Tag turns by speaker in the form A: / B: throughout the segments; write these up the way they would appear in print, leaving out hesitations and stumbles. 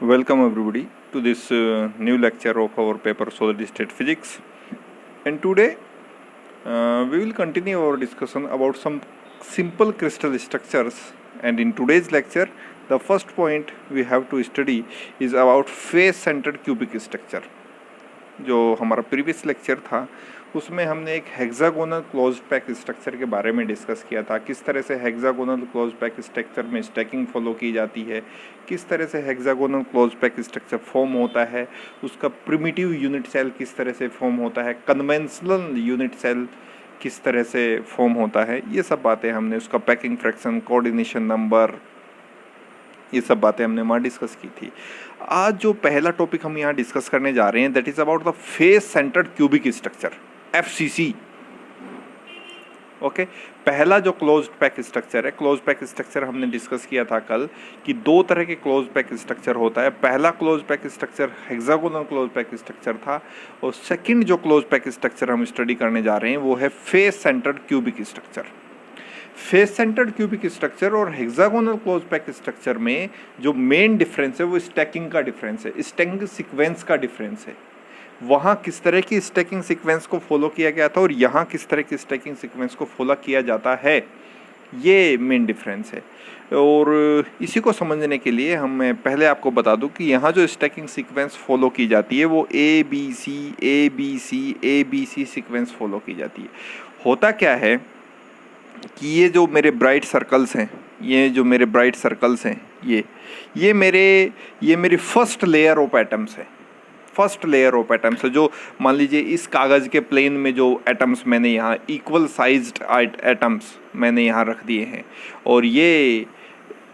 A: Welcome everybody to this new lecture of our paper Solid State Physics, and today we will continue our discussion about some simple crystal structures. And in today's lecture, the first point we have to study is about face centered cubic structure. जो हमारा previous lecture था उसमें हमने एक hexagonal closed pack structure के बारे में discuss किया था, किस तरह से हेक्सागोनल क्लोज्ड पैक स्ट्रक्चर में स्टैकिंग फॉलो की जाती है, किस तरह से hexagonal closed pack structure form होता है, उसका प्रिमिटिव यूनिट सेल किस तरह से फॉर्म होता है, कन्वेंशनल यूनिट सेल किस तरह से फॉर्म होता है, ये सब बातें हमने, उसका पैकिंग फ्रैक्शन, कोऑर्डिनेशन नंबर, ये सब बातें हमने वहाँ डिस्कस की थी। आज जो पहला टॉपिक हम यहाँ डिस्कस करने जा रहे हैं that is about the face centred cubic structure, FCC. Okay, पहला जो क्लोज्ड पैक स्ट्रक्चर है, क्लोज्ड पैक स्ट्रक्चर हमने डिस्कस किया था कल कि दो तरह के क्लोज्ड पैक स्ट्रक्चर होता है। पहला closed pack structure hexagonal closed pack structure था, और सेकंड जो क्लोज्ड पैक स्ट्रक्चर हम स्टडी करने जा रहे हैं वो है face centred cubic structure. Face centred cubic structure और हेक्सागोनल क्लोज पैक स्ट्रक्चर में जो मेन डिफरेंस है वो स्टैकिंग का डिफरेंस है, स्टैकिंग सीक्वेंस का डिफरेंस है। वहाँ किस तरह की स्टैकिंग सीक्वेंस को फॉलो किया गया था और यहाँ किस तरह की स्टैकिंग सीक्वेंस को फॉलो किया जाता है, ये मेन डिफरेंस है। और इसी को समझने के लिए मैं पहले आपको बता दूं कि यहाँ जो स्टैकिंग सीक्वेंस फॉलो की जाती है वो A B C sequence follow की जाती है। होता क्या है कि ये जो मेरे ब्राइट सर्कल्स हैं, ये जो मेरे ब्राइट सर्कल्स हैं, ये मेरी फर्स्ट लेयर ऑफ एटम्स है, फर्स्ट लेयर ऑफ एटम्स है। जो मान लीजिए इस कागज़ के प्लेन में जो एटम्स मैंने यहाँ इक्वल साइज्ड एटम्स मैंने यहाँ रख दिए हैं, और ये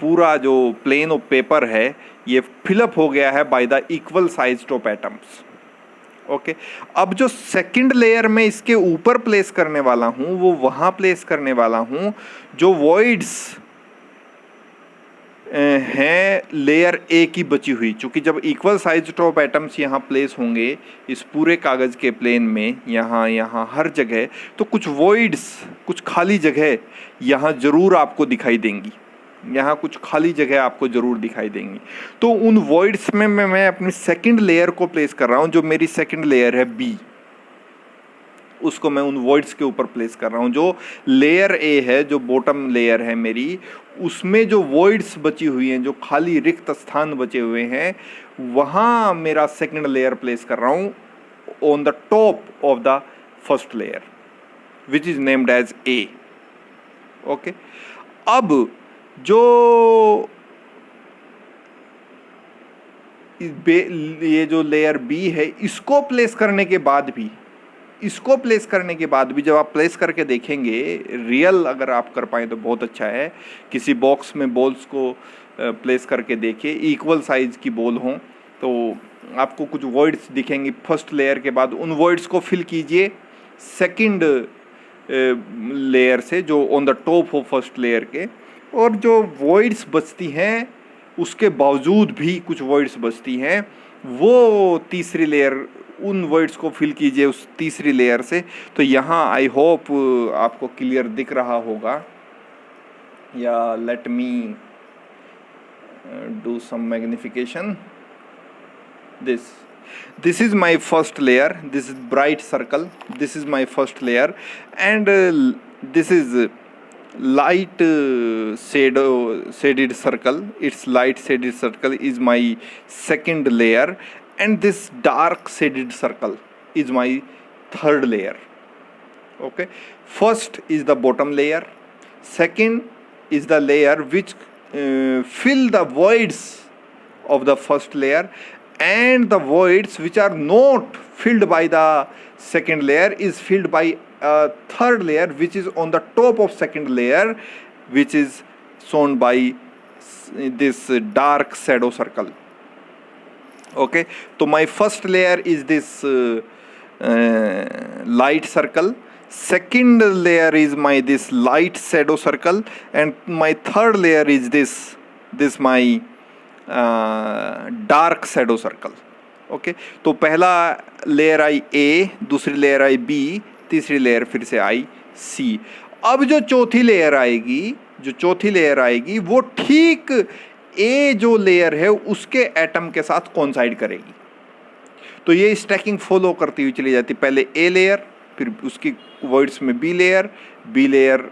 A: पूरा जो प्लेन ऑफ पेपर है ये फिलअप हो गया है by the equal sized of atoms. Okay, अब जो सेकंड लेयर में इसके ऊपर प्लेस करने वाला हूं वो वहां प्लेस करने वाला हूं जो वॉइड्स हैं लेयर ए की बची हुई। चूंकि जब इक्वल साइज ऑफ एटम्स यहाँ प्लेस होंगे इस पूरे कागज़ के प्लेन में, यहाँ हर जगह, तो कुछ वॉइड्स, कुछ खाली जगह यहाँ ज़रूर आपको दिखाई देंगी, यहाँ कुछ खाली जगह आपको ज़रूर दिखाई देंगी। तो उन वॉइड्स में मैं अपनी सेकंड लेयर को प्लेस कर रहा हूँ। जो मेरी सेकंड लेयर है बी, उसको मैं उन वॉइड्स के ऊपर प्लेस कर रहा हूँ। जो लेयर ए है, जो बॉटम लेयर है मेरी, उसमें जो वॉइड्स बची हुई हैं, जो खाली रिक्त स्थान बचे हुए हैं, वहाँ मेरा सेकंड लेयर प्लेस कर रहा हूँ on the top of the first layer which is named as A. Okay, अब जो ये जो लेयर बी है इसको प्लेस करने के बाद भी, जब आप प्लेस करके देखेंगे, रियल अगर आप कर पाएँ तो बहुत अच्छा है। किसी बॉक्स में बॉल्स को प्लेस करके देखिए, इक्वल साइज की बॉल हों तो आपको कुछ वॉइड्स दिखेंगी फर्स्ट लेयर के बाद। उन वॉइड्स को फिल कीजिए सेकंड लेयर से जो ऑन द टॉप हो फर्स्ट लेयर के, और जो वॉइड्स बचती हैं उसके बावजूद भी कुछ वॉइड्स बचती हैं, वो तीसरी लेयर, उन वॉइड्स को फिल कीजिए उस तीसरी लेयर से। तो यहाँ आई होप आपको क्लियर दिख रहा होगा, या let me do some magnification. this is my first layer, this is bright circle, this is my first layer, and this is light shaded circle. Its light shaded circle is my second layer, and this dark shaded circle is my third layer. Okay, first is the bottom layer, second is the layer which fill the voids of the first layer, and the voids which are not filled by the second layer is filled by a third layer which is on the top of second layer, which is shown by this dark shadow circle. Okay, so my first layer is this light circle, second layer is my this light shadow circle, and my third layer is this my dark shadow circle. Okay, तो पहला layer I ए, दूसरी layer I B, तीसरी layer फिर से आई सी। अब जो चौथी layer आएगी वो ठीक ए जो लेयर है उसके एटम के साथ कोइंसाइड करेगी। तो ये स्टैकिंग फॉलो करती हुई चली जाती, पहले ए लेयर, फिर उसकी वॉइड्स में बी लेयर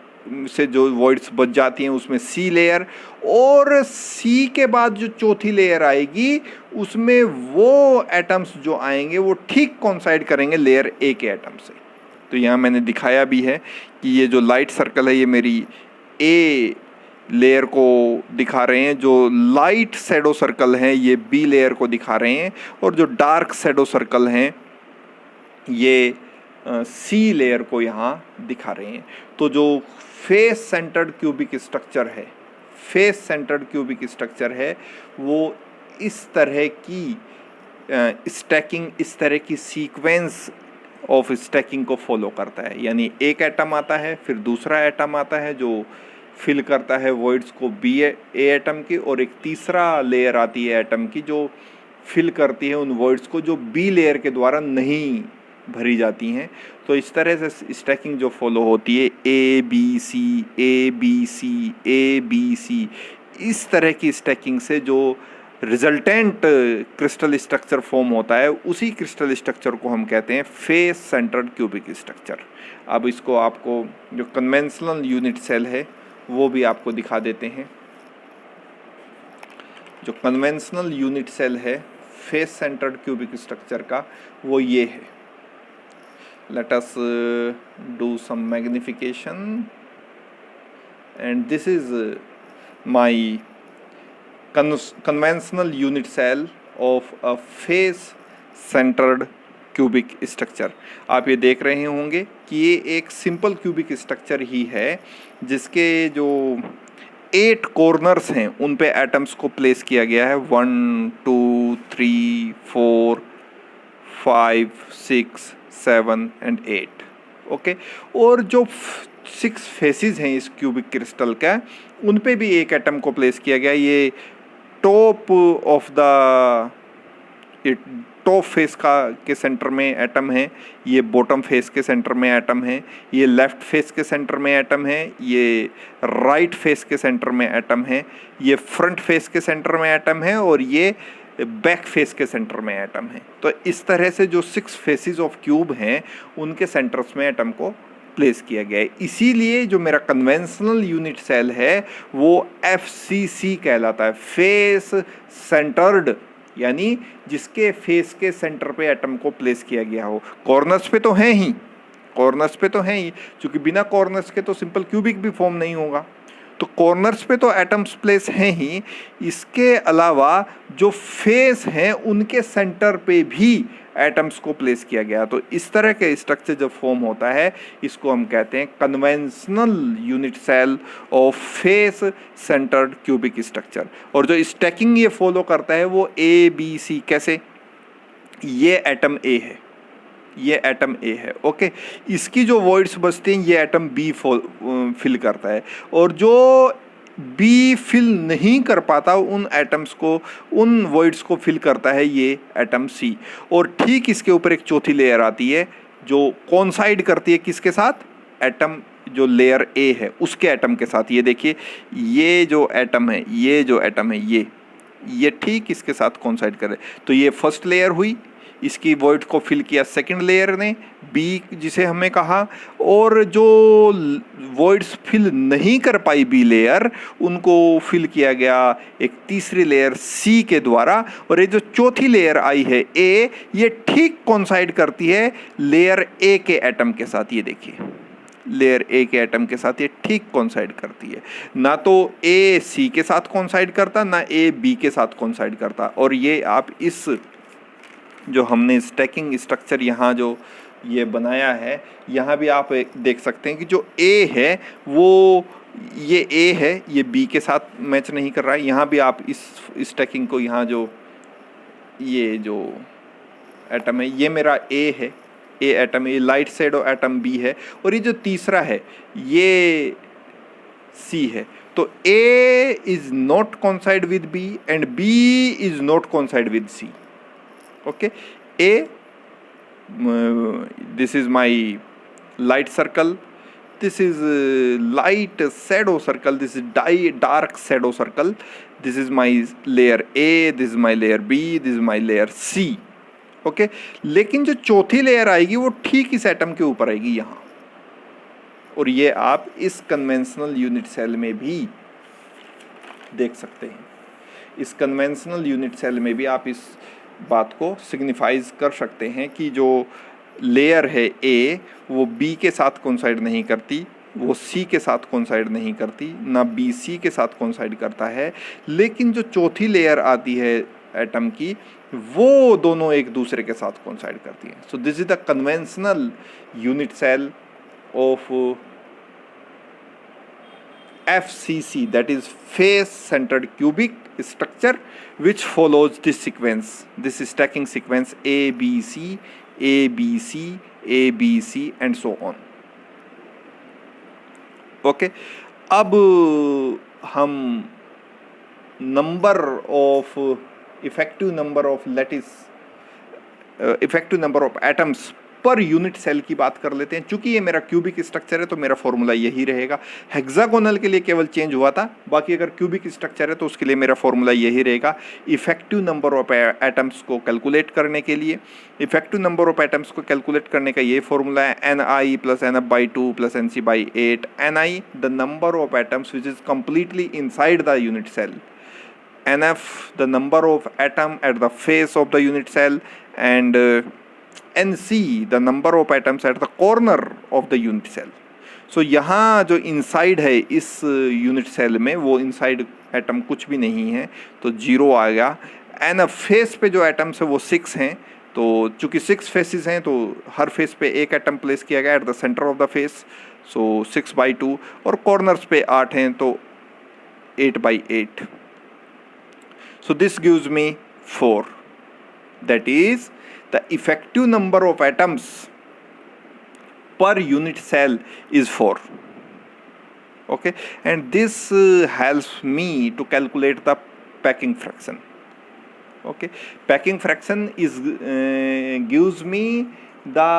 A: से जो वॉइड्स बच जाती हैं उसमें सी लेयर, और सी के बाद जो चौथी लेयर आएगी उसमें वो एटम्स जो आएंगे वो ठीक कोइंसाइड करेंगे लेयर ए के एटम से। तो यहाँ मैंने दिखाया भी है कि ये जो लाइट सर्कल है ये मेरी ए लेयर को दिखा रहे हैं, जो लाइट शैडो सर्कल हैं ये बी लेयर को दिखा रहे हैं, और जो डार्क शैडो सर्कल हैं ये सी लेयर को यहाँ दिखा रहे हैं। तो जो फेस सेंटर्ड क्यूबिक स्ट्रक्चर है, फेस सेंटर्ड क्यूबिक स्ट्रक्चर है वो इस तरह की स्टैकिंग, इस तरह की सीक्वेंस ऑफ स्टैकिंग को फॉलो करता है। यानी एक एटम आता है, फिर दूसरा एटम आता है जो फिल करता है वॉइड्स को बी ए एटम की, और एक तीसरा लेयर आती है एटम की जो फिल करती है उन वॉइड्स को जो बी लेयर के द्वारा नहीं भरी जाती हैं। तो इस तरह से स्टैकिंग जो फॉलो होती है A B C A B C A B C, इस तरह की स्टैकिंग से जो रिजल्टेंट क्रिस्टल स्ट्रक्चर फॉर्म होता है उसी क्रिस्टल स्ट्रक्चर को हम कहते हैं फेस सेंटर्ड क्यूबिक स्ट्रक्चर। अब इसको आपको जो कन्वेंशनल यूनिट सेल है वो भी आपको दिखा देते हैं। जो कन्वेंशनल यूनिट सेल है फेस सेंटर्ड क्यूबिक स्ट्रक्चर का वो ये है। Let us do some magnification, and this is my conventional unit cell of a face centered cubic structure। आप ये देख रहे होंगे कि ये एक सिंपल क्यूबिक स्ट्रक्चर ही है जिसके जो 8 कॉर्नर्स हैं उन पे एटम्स को प्लेस किया गया है, 1 2 3 4 5 6 7 एंड 8। ओके, और जो 6 फेसेस हैं इस क्यूबिक क्रिस्टल का उन पे भी एक एटम को प्लेस किया गया। ये top of the top face का के सेंटर में एटम है, ये बॉटम फेस के सेंटर में एटम है, ये लेफ्ट फेस के सेंटर में एटम है, ये राइट फेस के सेंटर में एटम है, ये फ्रंट फेस के सेंटर में एटम है, और ये बैक फेस के सेंटर में एटम है। तो इस तरह से जो 6 फेसेस ऑफ क्यूब हैं उनके सेंटर्स में एटम को प्लेस किया गया है। इसीलिए जो मेरा कन्वेंशनल यूनिट सेल है वो FCC कहलाता है, फेस सेंटर्ड, यानी जिसके फेस के सेंटर पे एटम को प्लेस किया गया हो। कॉर्नर्स पे तो हैं ही, कॉर्नर्स पे तो हैं ही, क्योंकि बिना कॉर्नर्स के तो सिंपल क्यूबिक भी फॉर्म नहीं होगा। तो कॉर्नर्स पे तो एटम्स प्लेस हैं ही, इसके अलावा जो फेस हैं उनके सेंटर पे भी एटम्स को प्लेस किया गया। तो इस तरह के स्ट्रक्चर जब फॉर्म होता है इसको हम कहते हैं conventional unit cell of face centred cubic structure. और जो स्टैकिंग ये फॉलो करता है वो ABC। कैसे? ये एटम A है, ये एटम A है। ओके, इसकी जो वॉइड्स बचती हैं ये एटम B फिल करता है, और जो B फिल नहीं कर पाता उन एटम्स को, उन वॉइड्स को फिल करता है ये एटम C। और ठीक इसके ऊपर एक चौथी लेयर आती है जो कोइंसाइड करती है किसके साथ? एटम जो लेयर A है उसके एटम के साथ। ये देखिए, ये जो एटम है, ये जो एटम है ये ठीक इसके साथ कोइंसाइड करे। तो ये फर्स्ट लेयर हुई, इसकी वॉइड को फिल किया सेकंड लेयर ने, बी जिसे हमें कहा, और जो वॉइड्स फिल नहीं कर पाई बी लेयर उनको फिल किया गया एक तीसरी लेयर सी के द्वारा। और ये जो चौथी लेयर आई है ए, ये ठीक कोइंसाइड करती है लेयर ए के एटम के साथ। ये देखिए, लेयर ए के एटम के साथ ये ठीक कोइंसाइड करती है। ना तो ए सी के साथ कोइंसाइड करता, ना ए बी के साथ कोइंसाइड करता। और ये आप इस जो हमने स्टैकिंग स्ट्रक्चर यहाँ जो ये बनाया है, यहाँ भी आप देख सकते हैं कि जो ए है वो ये ए है, ये बी के साथ मैच नहीं कर रहा है। यहाँ भी आप इस स्टैकिंग को, यहाँ जो ये जो एटम है ये मेरा ए है, ए एटम, ये लाइट शैडो एटम बी है, और ये जो तीसरा है ये सी है। तो A is not coincide with B and B is not coincide with C. Okay, A, this is my light circle, this is light shadow circle, this is dark shadow circle, this is my layer A, this is my layer B, this is my layer C. Okay लेकिन जो चौथी layer आएगी वो ठीक इस atom के ऊपर आएगी यहाँ, और ये आप इस कन्वेंशनल यूनिट सेल में भी देख सकते हैं। इस कन्वेंशनल यूनिट सेल में भी आप इस बात को सिग्निफाइज कर सकते हैं कि जो लेयर है A वो B के साथ कोइंसाइड नहीं करती, वो C के साथ कोइंसाइड नहीं करती, ना B C के साथ कोइंसाइड करता है, लेकिन जो चौथी लेयर आती है एटम की वो दोनों एक दूसरे के साथ कोइंसाइड करती हैं। So this is the conventional unit cell of FCC, that is face centered cubic structure, which follows this sequence, this stacking sequence ABC, ABC, ABC and so on. Okay, अब हम number of effective number of atoms पर unit cell की बात कर लेते हैं। चूंकि ये मेरा क्यूबिक स्ट्रक्चर है तो मेरा फॉर्मूला यही रहेगा। हेक्सागोनल के लिए केवल चेंज हुआ था, बाकी अगर क्यूबिक स्ट्रक्चर है तो उसके लिए मेरा फॉर्मूला यही रहेगा। इफेक्टिव नंबर ऑफ एटम्स को कैलकुलेट करने के लिए, इफेक्टिव नंबर ऑफ एटम्स को कैलकुलेट करने का ये फॉर्मूला है Ni + Nf/2 + Nc/8। Ni the number of atoms which is completely inside the unit cell, Nf the number of atom at the face of the unit cell, and Nc the number of atoms at the corner of the unit cell. So यहाँ जो inside है इस unit cell में वो inside atom कुछ भी नहीं है तो 0 आ गया। एंड फेस पे जो एटम्स है वो 6 हैं, तो चूँकि 6 फेसेस हैं तो हर फेस पे एक एटम प्लेस किया गया at the centre of the face, so 6/2, और कॉर्नर्स पे 8 हैं तो 8/8। So this gives me 4. That is the effective number of atoms per unit cell is 4. Okay, and this helps me to calculate the packing fraction. Okay, packing fraction is gives me the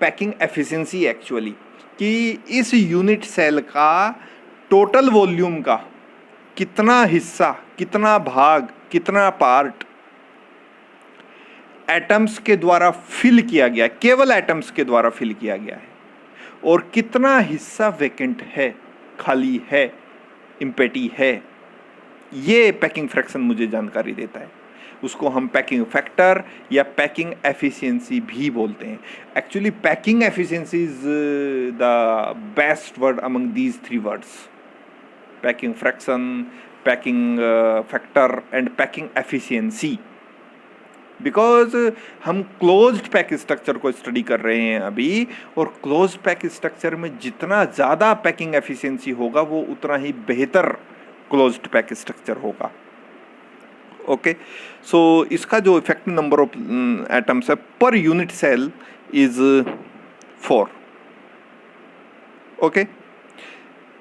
A: packing efficiency actually, कि इस unit cell का total volume का कितना हिस्सा, कितना भाग, कितना part atoms के द्वारा फिल किया गया, केवल एटम्स के द्वारा फिल किया गया है, और कितना हिस्सा वैकेंट है, खाली है, इम्पेटी है, ये पैकिंग फ्रैक्शन मुझे जानकारी देता है। उसको हम पैकिंग फैक्टर या पैकिंग एफिशिएंसी भी बोलते हैं। Actually packing efficiency is the best word among these 3 words, packing fraction, packing factor and packing efficiency, because हम क्लोज्ड पैक स्ट्रक्चर को स्टडी कर रहे हैं अभी, और क्लोज्ड पैक स्ट्रक्चर में जितना ज़्यादा पैकिंग एफिशिएंसी होगा वो उतना ही बेहतर क्लोज्ड पैक स्ट्रक्चर होगा। ओके, सो इसका जो इफेक्टिव नंबर ऑफ एटम्स है पर unit cell is 4। Okay,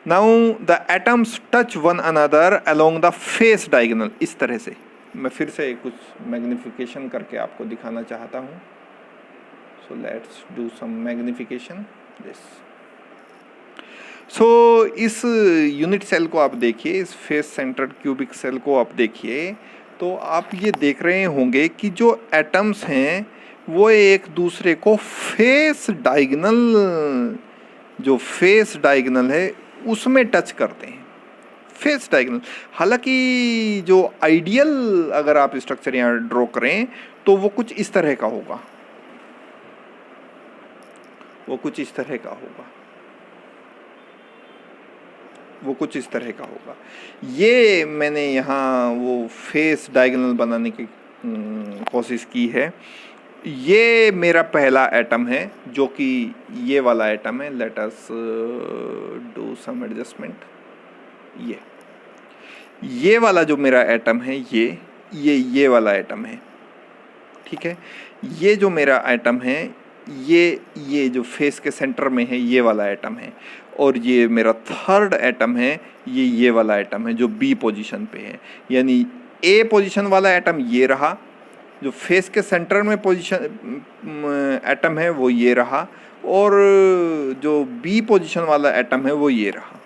A: now the atoms touch one another along the face diagonal. इस तरह से मैं फिर से कुछ मैग्निफिकेशन करके आपको दिखाना चाहता हूँ। So let's do some magnification this. So इस यूनिट सेल को आप देखिए, इस फेस सेंटर्ड क्यूबिक सेल को आप देखिए, तो आप ये देख रहे होंगे कि जो एटम्स हैं वो एक दूसरे को फेस डायगोनल, जो फेस डायगोनल है उसमें टच करते हैं, फेस डायगोनल। हालांकि जो आइडियल अगर आप स्ट्रक्चर यहाँ ड्रॉ करें तो वो कुछ इस तरह का होगा, वो कुछ इस तरह का होगा, वो कुछ इस तरह का होगा। ये मैंने यहाँ वो फेस डायगोनल बनाने की कोशिश की है। ये मेरा पहला एटम है जो कि ये वाला एटम है। Let us do some adjustment. ये वाला जो मेरा एटम है ये वाला एटम है, ठीक है। ये जो मेरा एटम है ये जो फेस के सेंटर में है ये वाला एटम है, और ये मेरा थर्ड एटम है ये वाला एटम है जो बी पोजीशन पे है। यानी ए पोजीशन वाला एटम ये रहा, जो फेस के सेंटर में पोजीशन एटम है वो ये रहा, और जो बी पोजीशन वाला एटम है वो ये रहा।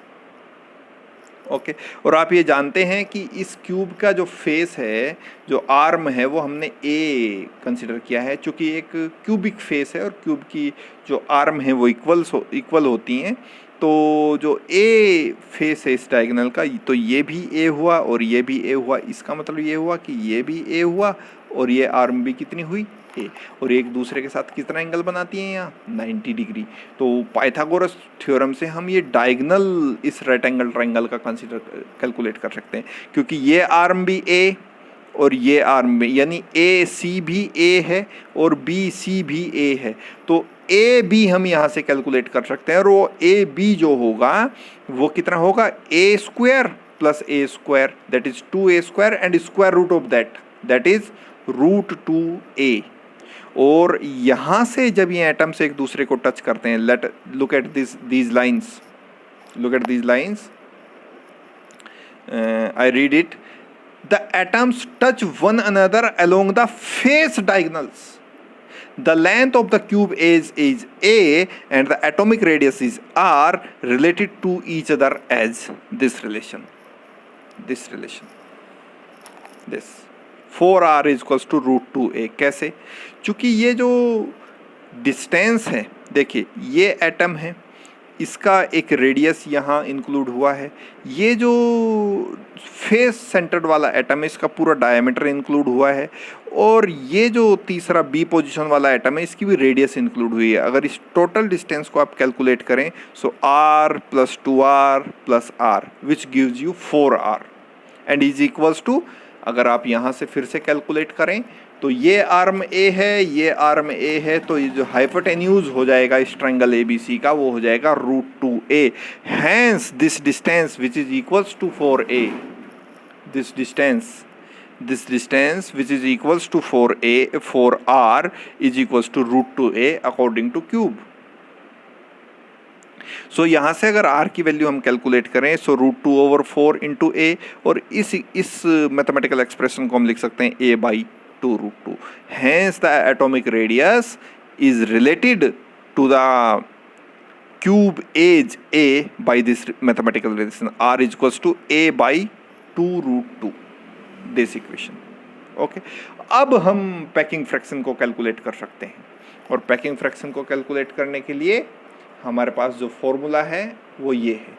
A: ओके और आप ये जानते हैं कि इस क्यूब का जो फेस है, जो आर्म है, वो हमने ए कंसिडर किया है, चूँकि एक क्यूबिक फेस है और क्यूब की जो आर्म है वो इक्वल होती हैं। तो जो ए फेस है इस डायगोनल का, तो ये भी ए हुआ और ये भी ए हुआ। इसका मतलब ये हुआ कि ये भी ए हुआ और ये आर्म भी कितनी हुई, ए, और एक दूसरे के साथ कितना एंगल बनाती हैं यहाँ, 90 डिग्री। तो पाइथागोरस थ्योरम से हम ये डायगोनल इस राइट एंगल ट्रायंगल का कैलकुलेट कर सकते हैं, क्योंकि ये आर्म भी ए और ये आर्म भी, यानी ए सी भी ए है और बी सी भी ए है। तो ए बी हम यहाँ से कैलकुलेट कर सकते हैं और वो ए बी जो होगा वो कितना होगा, a square plus a square, that is 2a² and square root of that is √2a। और यहाँ से जब ये एटम्स एक दूसरे को टच करते हैं, let look at these lines, look at these lines, I read it, the atoms touch one another along the face diagonals. The length of the cube is a and the atomic radius is r, related to each other as this relation. This 4r is equals to √2a। कैसे? चूँकि ये जो distance है, देखिए ये atom है, इसका एक रेडियस यहाँ इंक्लूड हुआ है, ये जो फेस सेंटर्ड वाला एटम है इसका पूरा डायमीटर इंक्लूड हुआ है, और ये जो तीसरा बी पोजीशन वाला एटम है इसकी भी रेडियस इंक्लूड हुई है। अगर इस टोटल डिस्टेंस को आप कैलकुलेट करें, so r + 2r + r which gives you 4r and is equals to, अगर आप यहाँ से फिर से कैलकुलेट करें तो ये आर्म ए है, ये आर्म ए है, तो ये जो हाइपोटेन्यूज हो जाएगा इस ट्रायंगल ABC का वो हो जाएगा √2a। Hence this distance which is equals to 4a, this distance which is equals to 4r is equals to √2a according to cube. So यहाँ से अगर r की वैल्यू हम कैलकुलेट करें, सो √2/4 × a, और इस मैथमेटिकल एक्सप्रेशन को हम लिख सकते हैं a/2√2। Hence the atomic radius is related to the cube edge a by this mathematical relation, r is equals to a/2√2, this equation। Okay अब हम पैकिंग फ्रैक्शन को कैलकुलेट कर सकते हैं, और पैकिंग फ्रैक्शन को कैलकुलेट करने के लिए हमारे पास जो फॉर्मूला है वो ये है।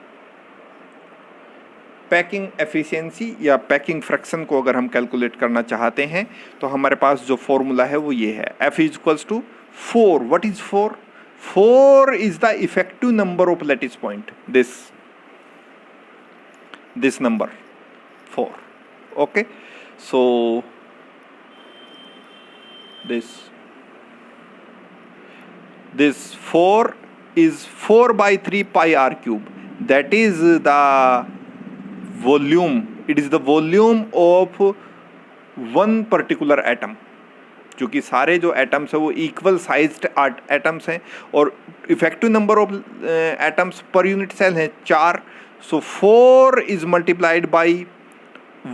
A: पैकिंग एफिशिएंसी या पैकिंग फ्रैक्शन को अगर हम कैलकुलेट करना चाहते हैं तो हमारे पास जो फॉर्मूला है वो ये है, F is equals to 4। What is 4? 4 is the effective number of lattice point, this number 4। Okay so this 4 is 4/3 pi r³, that is the volume, it is the volume of one particular atom। क्योंकि सारे जो atoms है वो equal sized atoms हैं और effective number of atoms per unit cell हैं 4। So 4 is multiplied by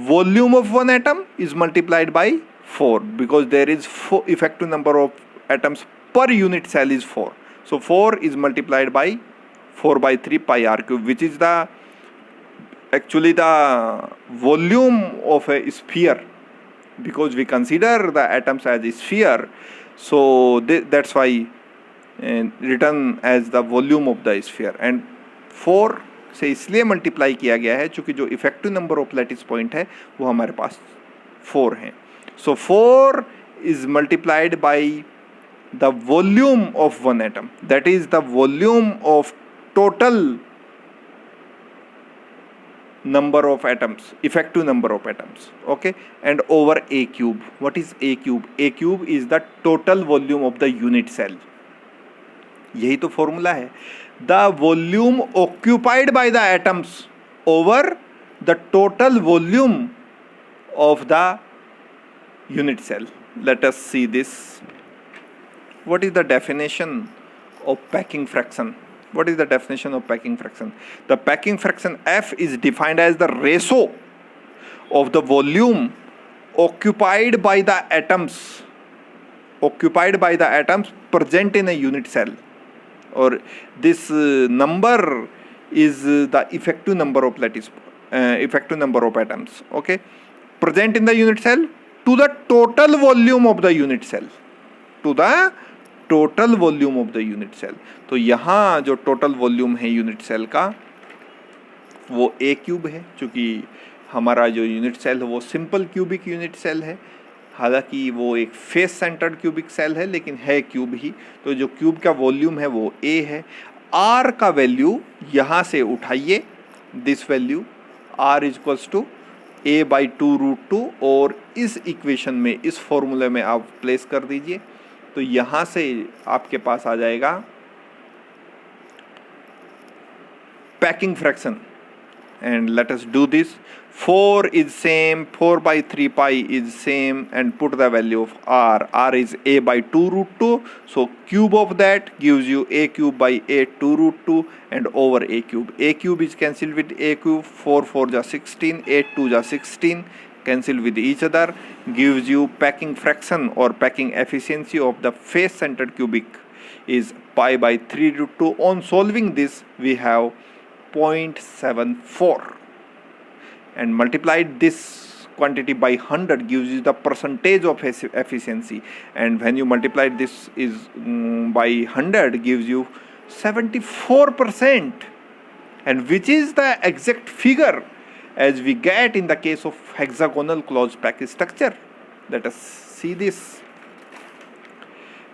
A: volume of one atom is multiplied by 4 because there is effective number of atoms per unit cell is 4. So 4 is multiplied by 4/3 pi r³ which is actually the volume of a sphere, because we consider the atoms as a sphere, so that's why written as the volume of the sphere। and 4 से इसलिए multiply किया गया है क्योंकि जो effective number of lattice point है वो हमारे पास 4 हैं। सो 4 is multiplied by the volume of one atom, that is the volume of total number of atoms, effective number of atoms, okay, and over a³। what is a³? a³ is the total volume of the unit cell। यही तो formula है, the volume occupied by the atoms over the total volume of the unit cell। let us see this। what is the definition of packing fraction? What is the definition of packing fraction? The packing fraction F is defined as the ratio of the volume occupied by the atoms present in a unit cell or this number is the effective number of lattice, effective number of atoms, okay, present in the unit cell to the total volume of the unit cell, to the total volume of the unit cell. तो यहाँ जो total volume है unit cell का वो a cube है, चूँकि हमारा जो यूनिट सेल है वो सिंपल क्यूबिक यूनिट सेल है, हालांकि वो एक फेस सेंटर्ड क्यूबिक सेल है लेकिन है क्यूब ही, तो जो क्यूब का वॉल्यूम है वो a है। r का वैल्यू यहाँ से उठाइए, this value r is equals to a/2√2 और इस इक्वेशन में, इस फॉर्मूले में आप प्लेस कर दीजिए, तो यहाँ से आपके पास आ जाएगा packing fraction. And let us do this. 4 is same, 4/3 pi is same, and put the value of r. R is a/2√2. So cube of that gives you a cube by a/2√2 and over a cube. A cube is cancelled with a cube. 4 4 ja 16, 8 2 ja 16. Cancel with each other, gives you packing fraction or packing efficiency of the face centered cubic is pi/3√2. On solving this, we have 0.74 and multiplied this quantity by 100 gives you the percentage of efficiency, and when you multiply this is by 100 gives you 74%, and which is the exact figure as we get in the case of hexagonal closed package structure. Let us see this.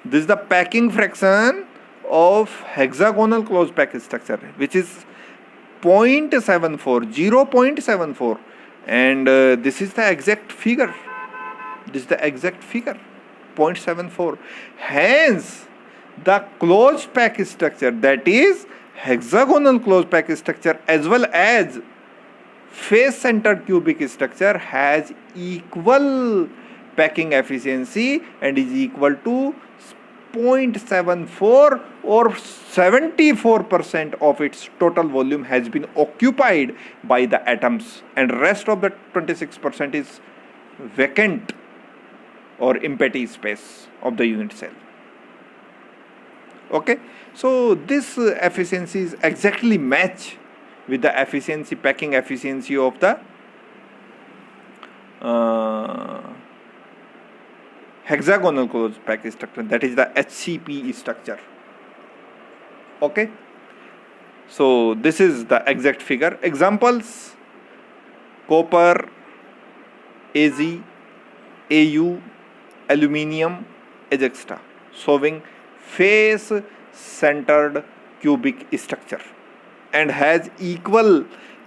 A: This is the packing fraction of hexagonal closed package structure, which is 0.74, and this is the exact figure. This is the exact figure, 0.74. Hence, the closed package structure, that is hexagonal closed package structure as well as face centered cubic structure, has equal packing efficiency and is equal to 0.74, or 74% of its total volume has been occupied by the atoms, and rest of the 26% is vacant or empty space of the unit cell. Okay, so this efficiencies exactly match with the efficiency, packing efficiency of the hexagonal closed package structure, that is the HCP structure. Okay, so this is the exact figure. Examples: copper, Az, Au, aluminium, etc. Showing face centered cubic structure and has equal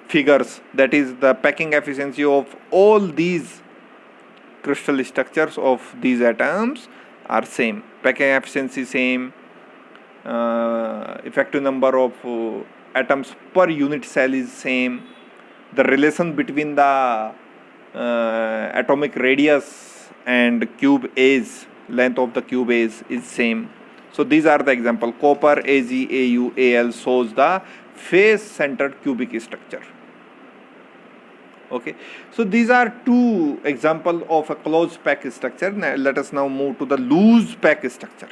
A: figures, that is the packing efficiency of all these crystal structures of these atoms are same, packing efficiency same, effective number of atoms per unit cell is same, the relation between the atomic radius and cube age, length of the cube age is same. So these are the example: copper, Az, Au, Al shows the face centered cubic structure. Okay, so these are two examples of a closed pack structure. Now, let us now move to the loose pack structure.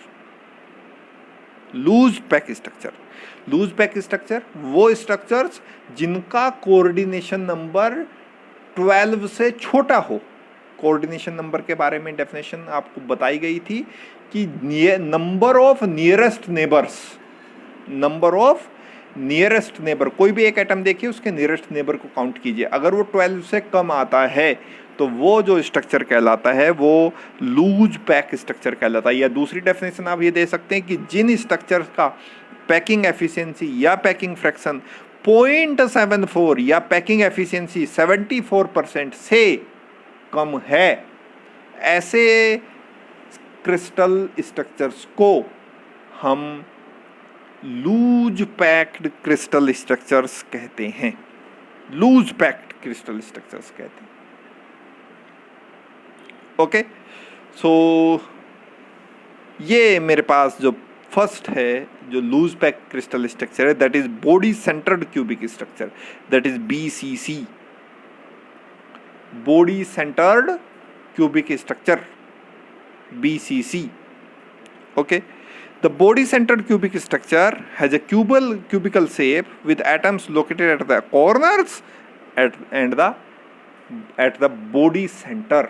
A: Loose pack structure, loose pack structure वो स्ट्रक्चर्स जिनका coordination number 12 से छोटा हो। Coordination number के बारे में definition आपको बताई गई थी कि number of nearest neighbours, number of nearest neighbour, कोई भी एक एटम देखिए उसके नियरेस्ट नेबर को काउंट कीजिए, अगर वो 12 से कम आता है तो वो जो स्ट्रक्चर कहलाता है वो लूज पैक स्ट्रक्चर कहलाता है। या दूसरी डेफिनेशन आप ये दे सकते हैं कि जिन स्ट्रक्चर का पैकिंग एफिशिएंसी या पैकिंग फ्रैक्शन 0.74 या पैकिंग एफिशिएंसी 74% से कम है, ऐसे क्रिस्टल स्ट्रक्चर्स को हम लूज पैक्ड क्रिस्टल स्ट्रक्चर्स कहते हैं, लूज पैक्ड क्रिस्टल स्ट्रक्चर्स कहते हैं। ओके, सो ये मेरे पास जो फर्स्ट है जो लूज पैक क्रिस्टल स्ट्रक्चर है, that is body centred cubic structure, that is BCC, body centred cubic structure BCC। Okay, The body-centered cubic structure has a cubical shape with atoms located at the corners and at the body center.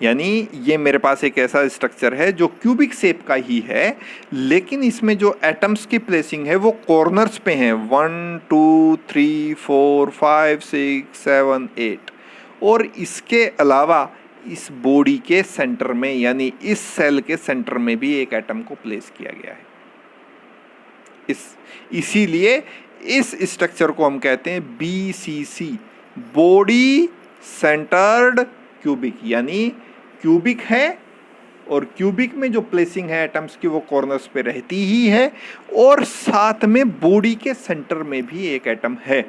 A: यानी ये मेरे पास एक ऐसा structure है जो cubic shape का ही है, लेकिन इसमें जो एटम्स की प्लेसिंग है वो कॉर्नर्स पे हैं, 1 2 3 4 5 6 7 8, और इसके अलावा इस बॉडी के सेंटर में यानी इस सेल के सेंटर में भी एक एटम को प्लेस किया गया है। इसीलिए इस स्ट्रक्चर को हम कहते हैं BCC, बॉडी सेंटर्ड क्यूबिक। यानी क्यूबिक है और क्यूबिक में जो प्लेसिंग है एटम्स की वो कॉर्नर्स पे रहती ही है, और साथ में बॉडी के सेंटर में भी एक एटम है।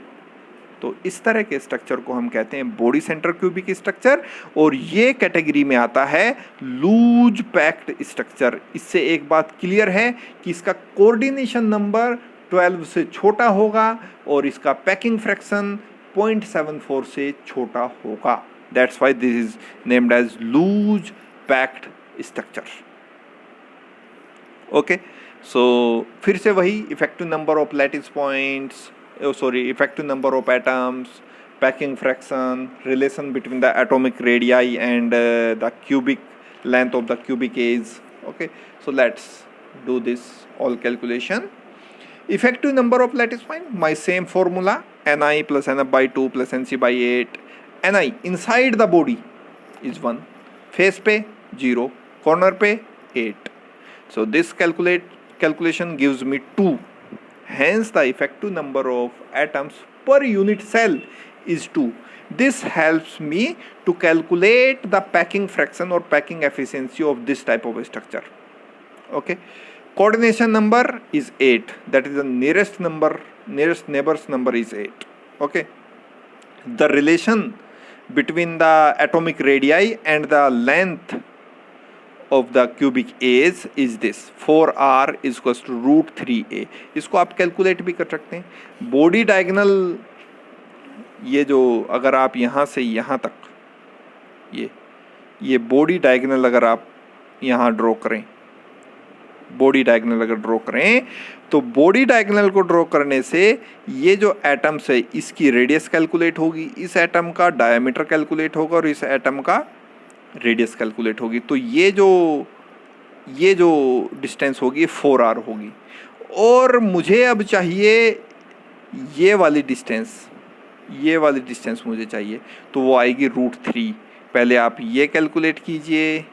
A: तो इस तरह के स्ट्रक्चर को हम कहते हैं बॉडी सेंटर क्यूबिक स्ट्रक्चर, और ये कैटेगरी में आता है लूज पैक्ड स्ट्रक्चर। इससे एक बात क्लियर है कि इसका कोऑर्डिनेशन नंबर 12 से छोटा होगा और इसका पैकिंग फ्रैक्शन 0.74 से छोटा होगा। That's why this is named as loose packed structure. Okay, so फिर से वही effective number of lattice points, effective number of atoms, packing fraction, relation between the atomic radii and the cubic length of the cubic edge. Okay, so let's do this all calculation. Effective number of lattice point, my same formula, Ni plus Nf by 2 plus Nc by 8. Ni inside the body is 1, face पे 0, corner पे 8. So this calculation gives me 2. Hence the effective number of atoms per unit cell is 2. This helps me to calculate the packing fraction or packing efficiency of this type of structure. Okay. Coordination number is 8. That is the nearest neighbor's number is 8. Okay. The relation between the atomic radii and the length of the cubic edge is this, 4r is equals to √3a. इसको आप calculate भी कर सकते हैं। Body diagonal, ये जो अगर आप यहाँ से यहाँ तक ये बॉडी डायगोनल अगर आप यहाँ ड्रॉ करें, बॉडी डायगोनल अगर ड्रॉ करें तो बॉडी डायगोनल को ड्रॉ करने से ये जो एटम्स है इसकी रेडियस कैलकुलेट होगी, इस एटम का डायमीटर कैलकुलेट होगा और इस एटम का रेडियस कैलकुलेट होगी। तो ये जो डिस्टेंस होगी 4r होगी, और मुझे अब चाहिए ये वाली डिस्टेंस मुझे चाहिए, तो वो आएगी √3। पहले आप ये कैलकुलेट कीजिए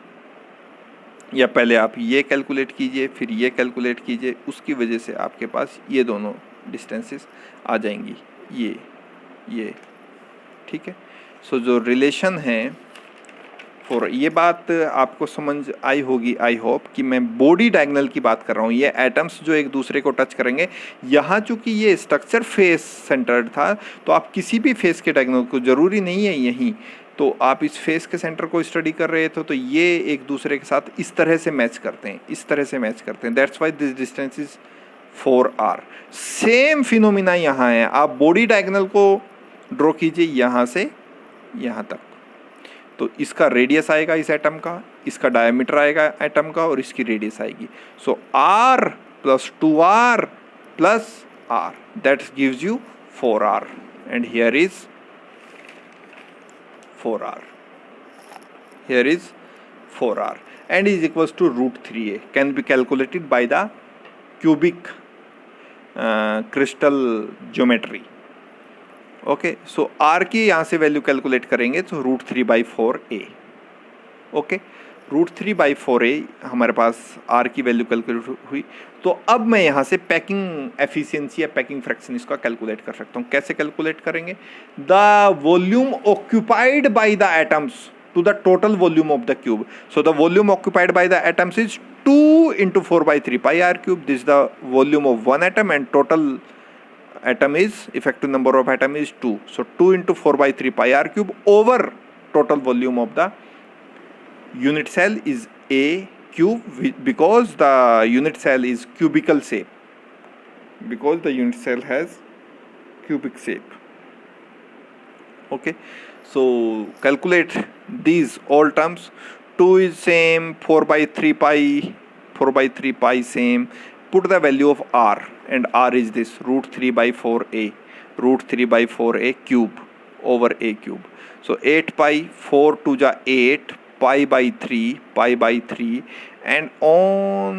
A: या पहले आप ये कैलकुलेट कीजिए फिर ये कैलकुलेट कीजिए, उसकी वजह से आपके पास ये दोनों डिस्टेंसेस आ जाएंगी, ये ठीक है। सो जो रिलेशन है फॉर, ये बात आपको समझ आई होगी आई होप, कि मैं बॉडी डायगोनल की बात कर रहा हूँ। ये एटम्स जो एक दूसरे को टच करेंगे, यहाँ चूँकि ये स्ट्रक्चर फेस सेंटर्ड था तो आप किसी भी फेस के डायगोनल को, ज़रूरी नहीं है यहीं, तो आप इस फेस के सेंटर को स्टडी कर रहे थे तो ये एक दूसरे के साथ इस तरह से मैच करते हैं, that's why this distance is 4r। Same phenomena यहाँ है। आप बॉडी डायगोनल को ड्रॉ कीजिए यहाँ से यहाँ तक, तो इसका रेडियस आएगा इस एटम का, इसका डायमीटर आएगा एटम का, और इसकी रेडियस आएगी। सो r + 2r + r, that gives you 4r, and here is 4r. Here is 4r and is equals to √3a, can be calculated by the cubic crystal geometry. Okay, so r की यहाँ से value calculate करेंगे तो √3/4a. Okay, √3/4a हमारे पास r की value calculate हुई। तो अब मैं यहाँ से पैकिंग एफिशिएंसी या पैकिंग फ्रैक्शन इसका कैलकुलेट कर सकता हूँ। कैसे कैलकुलेट करेंगे? The volume occupied by the atoms to the total volume of the cube. So the volume occupied by the atoms is 2 × 4/3πr³। This the volume of one atom and total atom is, effective number of atom is 2. So 2 × 4/3πr³ over total volume of the unit cell is a cube, because the unit cell is cubical shape, because the unit cell has cubic shape. Okay, so calculate these all terms. 2 is same, 4/3π 4/3 pi same. Put the value of r, and r is this √3/4a, √3/4a cube over a cube. So 8 pi, 4 to the 8, pi by 3, and on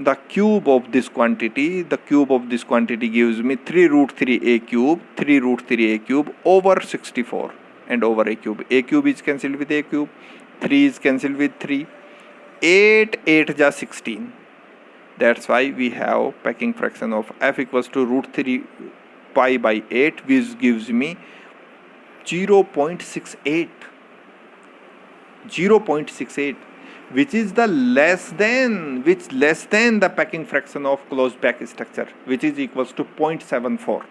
A: the cube of this quantity, the cube of this quantity gives me 3√3a cube, 3√3a cube over 64, and over a cube. A cube is cancelled with a cube, 3 is cancelled with 3, 8, 8 ja 16. That's why we have packing fraction of f equals to √3 pi by 8, which gives me 0.68, 0.68, which is the less than the packing fraction of closed pack structure, which is equals to 0.74.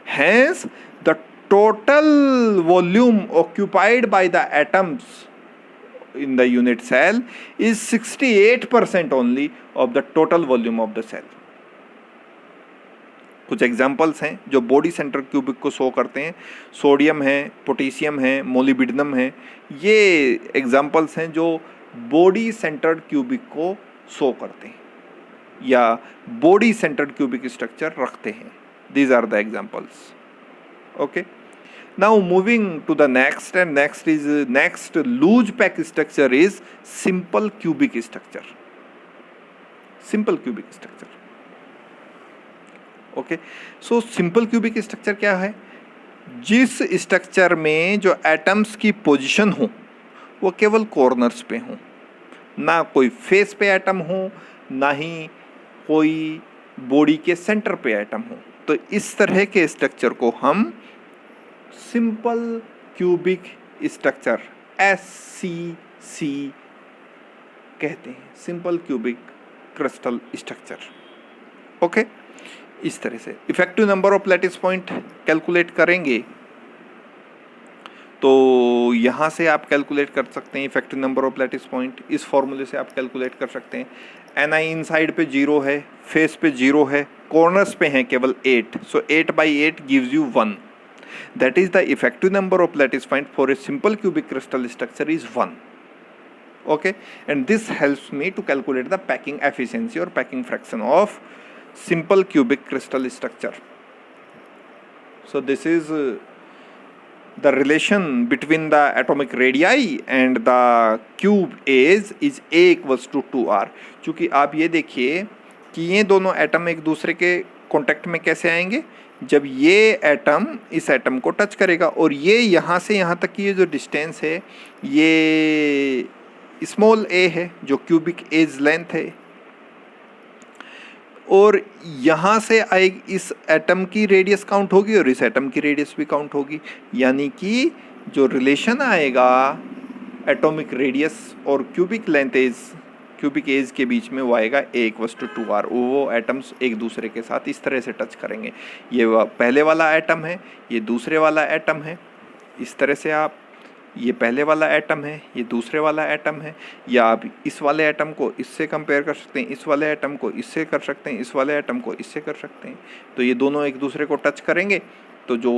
A: Hence the total volume occupied by the atoms in the unit cell is 68% only of the total volume of the cell. कुछ examples हैं जो body centre cubic को show करते हैं. Sodium है, potassium है, molybdenum है. ये एग्जाम्पल्स हैं जो बॉडी सेंटर्ड क्यूबिक को शो करते हैं या बॉडी सेंटर्ड क्यूबिक स्ट्रक्चर रखते हैं. These are the examples. Okay, now moving to the next, and next loose pack structure is simple cubic structure. Simple cubic structure. Okay, so simple cubic structure क्या है? जिस structure में जो atoms की position हो वो केवल कॉर्नर्स पे हो, ना कोई फेस पे एटम हो, ना ही कोई बॉडी के सेंटर पे एटम हो. तो इस तरह के स्ट्रक्चर को हम सिंपल क्यूबिक स्ट्रक्चर SCC कहते हैं. Simple cubic crystal structure. Okay, इस तरह से effective number of lattice point calculate करेंगे तो यहाँ से आप कैलकुलेट कर सकते हैं effective number of lattice point. इस फॉर्मूले से आप कैलकुलेट कर सकते हैं. Ni इनसाइड पे 0 है, फेस पे 0 है, कॉर्नर्स पे हैं केवल 8. सो 8/8 gives you 1. That is the effective number of lattice point for a simple cubic crystal structure is 1. Okay, and this helps me to calculate the packing efficiency or packing fraction of simple cubic crystal structure. So this is the relation between the atomic radii and the cube age is A equals to 2R. चूँकि आप ये देखिए कि ये दोनों atom एक दूसरे के कॉन्टेक्ट में कैसे आएंगे, जब ये एटम इस एटम को टच करेगा, और ये यहाँ से यहाँ तक की ये जो डिस्टेंस है ये स्मॉल a है जो क्यूबिक एज लेंथ है, और यहाँ से आएगी इस एटम की रेडियस काउंट होगी और इस एटम की रेडियस भी काउंट होगी. यानी कि जो रिलेशन आएगा एटॉमिक रेडियस और cubic length edge, cubic edge के बीच में वो आएगा A इक्वल्स टू 2R. वो एटम्स एक दूसरे के साथ इस तरह से टच करेंगे. ये पहले वाला एटम है, ये दूसरे वाला एटम है. इस तरह से आप, ये पहले वाला एटम है, ये दूसरे वाला एटम है, या आप इस वाले एटम को इससे कंपेयर कर सकते हैं, इस वाले एटम को इससे कर सकते हैं, इस वाले एटम को इससे कर सकते हैं. तो ये दोनों एक दूसरे को टच करेंगे तो जो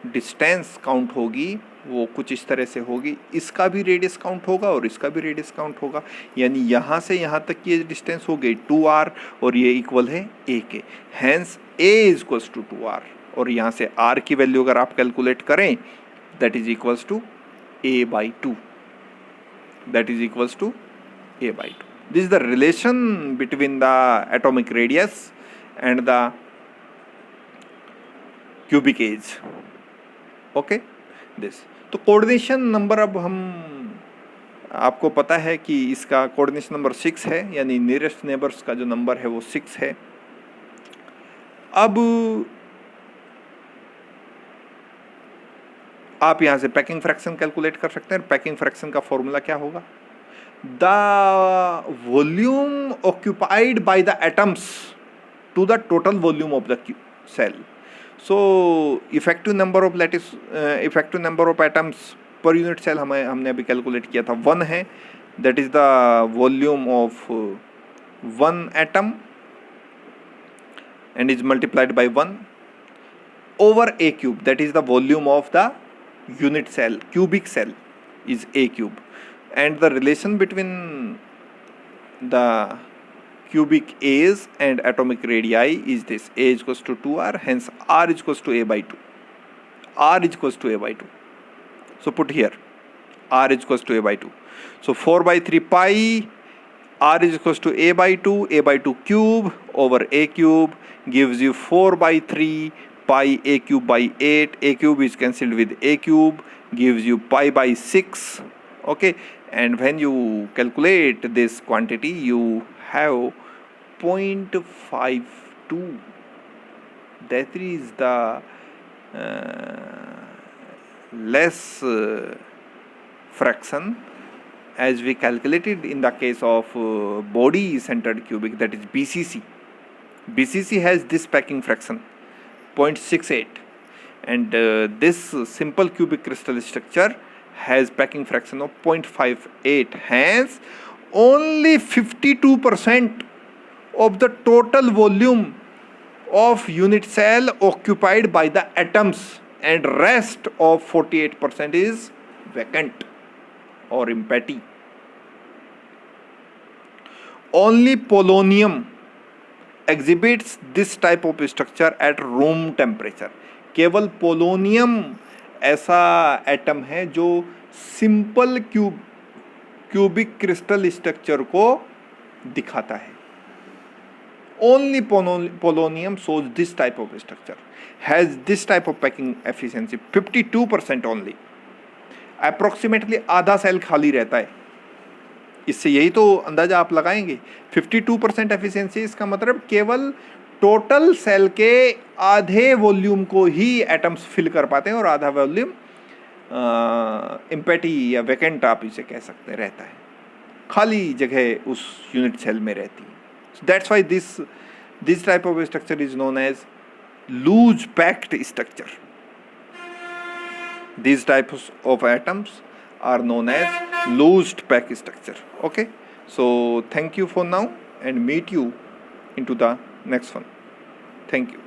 A: डिस्टेंस काउंट होगी वो कुछ इस तरह से होगी. इसका भी रेडियस काउंट होगा और इसका भी रेडियस काउंट होगा. यानी यहाँ से यहाँ तक की ये डिस्टेंस हो गई 2R और ये इक्वल है A के. Hence A is equals to 2R. और यहाँ से R की वैल्यू अगर आप कैलकुलेट करें that is equals to A/2. That is equals to A/2. This is the relation between the atomic radius and the cubic edge. Okay, this. तो coordination number, अब हम, आपको पता है कि इसका कोऑर्डिनेशन नंबर 6 है, यानी नियरेस्ट नेबर्स का जो नंबर है वो 6 है. अब आप यहाँ से पैकिंग फ्रैक्शन कैलकुलेट कर सकते हैं. पैकिंग फ्रैक्शन का फॉर्मूला क्या होगा? The volume occupied by the atoms to the total volume of the cell. So effective number of lattice, effective number of atoms per unit cell हमने अभी calculate किया था 1 है. that is the volume of one atom and is multiplied by 1 over a cube. That is the volume of the unit cell, cubic cell is a cube. And the relation between the cubic A's and atomic radii is this. A is equals to 2r, hence r is equals to a by 2. R is equals to a by 2. So put here r is equals to a by 2. So 4 by 3 pi, r is equals to a by 2 cube over a cube gives you 4 by 3 pi a cube by 8. A cube is cancelled with a cube, gives you pi by 6. Okay, and when you calculate this quantity, you have 0.52. That is the less fraction as we calculated in the case of body centered cubic, that is BCC. BCC has this packing fraction 0.68, and this simple cubic crystal structure has packing fraction of 0.58. Hence only 52% of the total volume of unit cell occupied by the atoms, and rest of 48% is vacant or empty. Only polonium exhibits this type of structure at room temperature. केवल polonium ऐसा atom है जो simple cubic crystal structure को दिखाता है. Only polonium shows this type of structure, has this type of packing efficiency 52% only. Approximately आधा cell खाली रहता है. इससे यही तो अंदाजा आप लगाएंगे. 52% एफिशिएंसी, इसका मतलब केवल टोटल सेल के आधे वॉल्यूम को ही एटम्स फिल कर पाते हैं और आधा वॉल्यूम एम्प्टी या वैकेंट आप इसे कह सकते हैं रहता है, खाली जगह उस यूनिट सेल में रहती है. That's why this type of structure is known as loose packed structure. These types of atoms are known as loose packed structure. Okay, so thank you for now and meet you into the next one. Thank you.